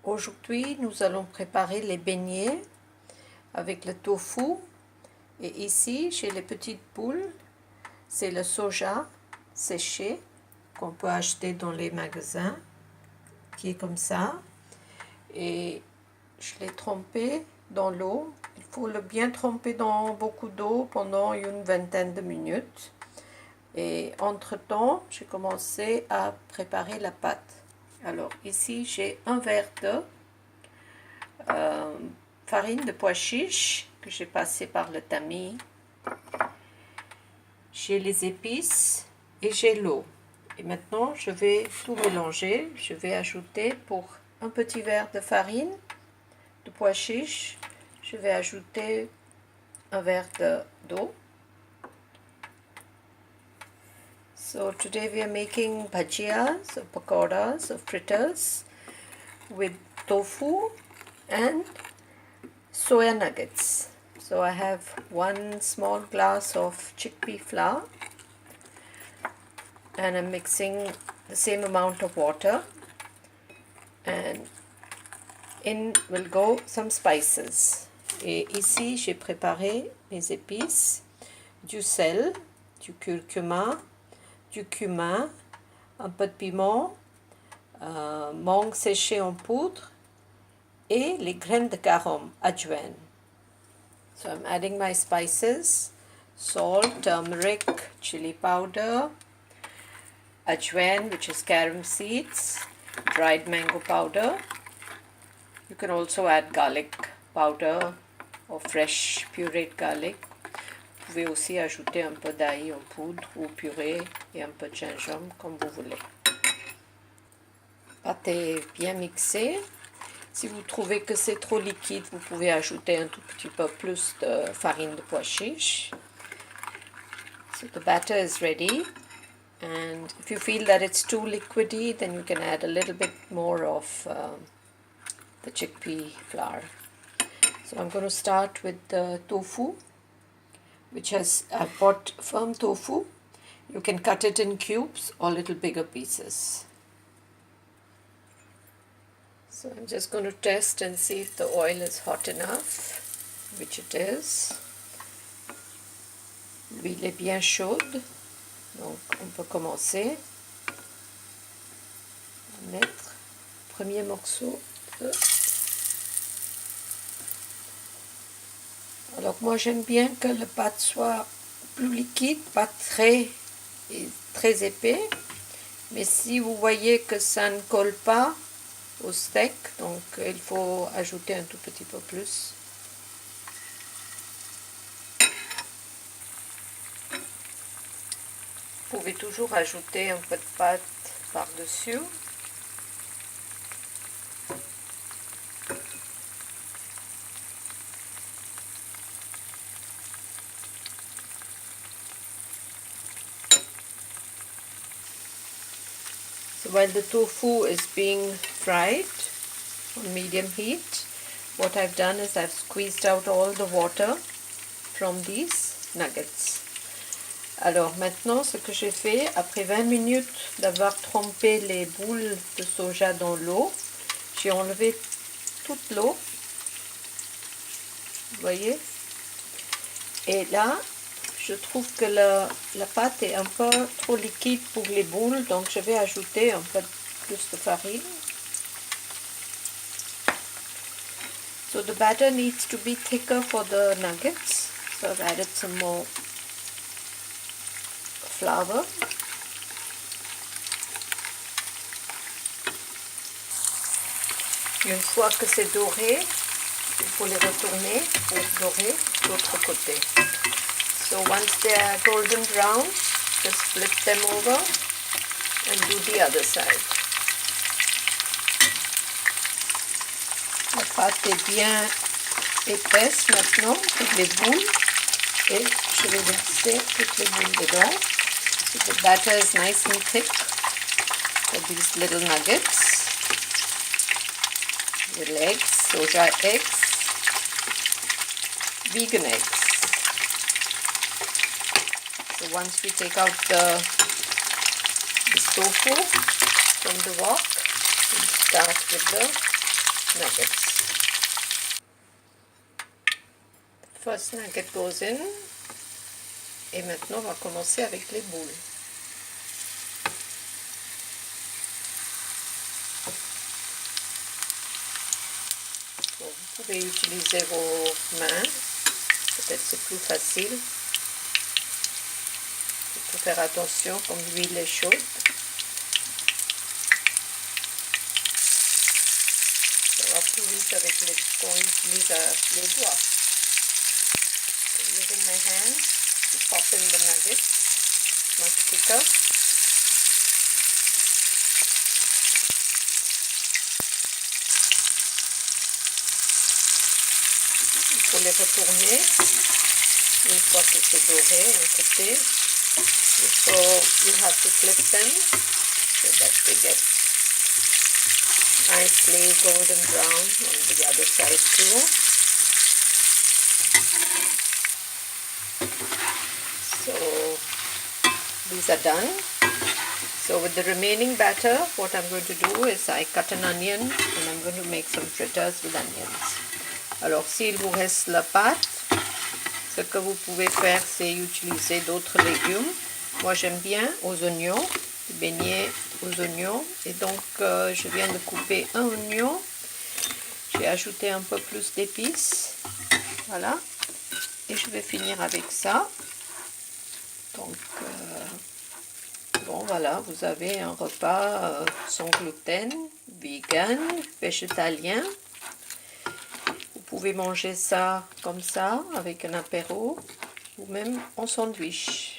Aujourd'hui, nous allons préparer les beignets avec le tofu. Et ici, j'ai les petites boules. C'est le soja séché qu'on peut acheter dans les magasins, qui est comme ça. Et je l'ai trempé dans l'eau. Il faut le bien tremper dans beaucoup d'eau pendant une vingtaine de minutes. Et entre-temps, j'ai commencé à préparer la pâte. Alors ici, j'ai un verre de farine de pois chiches que j'ai passé par le tamis. J'ai les épices et j'ai l'eau. Et maintenant, je vais tout mélanger. Je vais ajouter pour un petit verre de farine de pois chiches, je vais ajouter un verre d'eau. So today we are making bhajias or pakoras or fritters with tofu and soya nuggets. So I have 1 small glass of chickpea flour and I'm mixing the same amount of water, and in will go some spices. Et ici j'ai préparé mes épices, du sel, du curcuma, du cumin, un peu de piment, mangue séchée en poudre et les graines de garum, ajwain. So I'm adding my spices, salt, turmeric, chili powder, ajwain, which is carom seeds, dried mango powder. You can also add garlic powder or fresh pureed garlic. Vous pouvez aussi ajouter un peu d'ail en poudre ou purée et un peu de gingembre comme vous voulez. La pâte est bien mixée. Si vous trouvez que c'est trop liquide, vous pouvez ajouter un tout petit peu plus de farine de pois chiches. So the batter is ready, and if you feel that it's too liquidy, then you can add a little bit more of the chickpea flour. So I'm going to start with the tofu, which I've bought firm tofu. You can cut it in cubes or little bigger pieces. So I'm just going to test and see if the oil is hot enough, which it is. L'huile est bien chaude, donc on peut commencer à mettre le premier morceau de... Alors moi j'aime bien que la pâte soit plus liquide, pas très épais, mais si vous voyez que ça ne colle pas au steak, donc il faut ajouter un tout petit peu plus. Vous pouvez toujours ajouter un peu de pâte par-dessus. So while the tofu is being fried on medium heat, what I've done is I've squeezed out all the water from these nuggets. Alors maintenant, ce que j'ai fait, après 20 minutes d'avoir trempé les boules de soja dans l'eau, j'ai enlevé toute l'eau, vous voyez, et là, je trouve que la pâte est un peu trop liquide pour les boules, donc je vais ajouter un peu plus de farine. So the batter needs to be thicker for the nuggets, so I've added some more flour. Une fois que c'est doré, il faut les retourner pour dorer de l'autre côté. So once they are golden brown, just flip them over and do the other side. La pâte est bien épaisse maintenant, toutes les boules, et je vais verser toutes les boules dedans. So the batter is nice and thick for these little nuggets. Little eggs, soja eggs, vegan eggs. So once we take out the tofu from the wok, we start with the nuggets. First nugget goes in. Et maintenant, on va commencer avec les boules. Bon, vous pouvez utiliser vos mains. Peut-être c'est plus facile. Il faut faire attention comme l'huile est chaude. Ça va plus vite avec quand on utilise les doigts. So using my hands to pop in the nuggets, much quicker. Il faut les retourner une fois que c'est doré un côté. So you have to flip them so that they get nicely golden brown on the other side too. So these are done. So with the remaining batter, what I'm going to do is I cut an onion and I'm going to make some fritters with onions. Alors s'il vous reste la pâte, ce que vous pouvez faire c'est utiliser d'autres légumes. Moi j'aime bien aux oignons, des beignets aux oignons, et donc je viens de couper un oignon. J'ai ajouté un peu plus d'épices, voilà, et je vais finir avec ça. Donc bon voilà, vous avez un repas sans gluten, vegan, végétalien. Vous pouvez manger ça comme ça avec un apéro ou même en sandwich.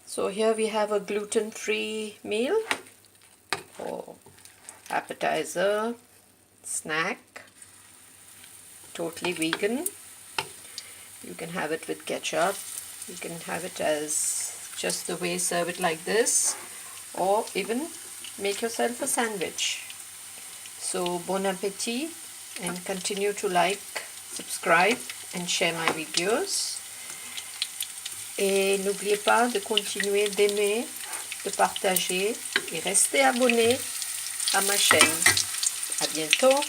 So here we have a gluten-free meal or appetizer, snack, totally vegan. You can have it with ketchup, you can have it as just the way, serve it like this, or even make yourself a sandwich. So bon appétit, and continue to like, subscribe and share my videos. Et n'oubliez pas de continuer d'aimer, de partager et rester abonné à ma chaîne. À bientôt!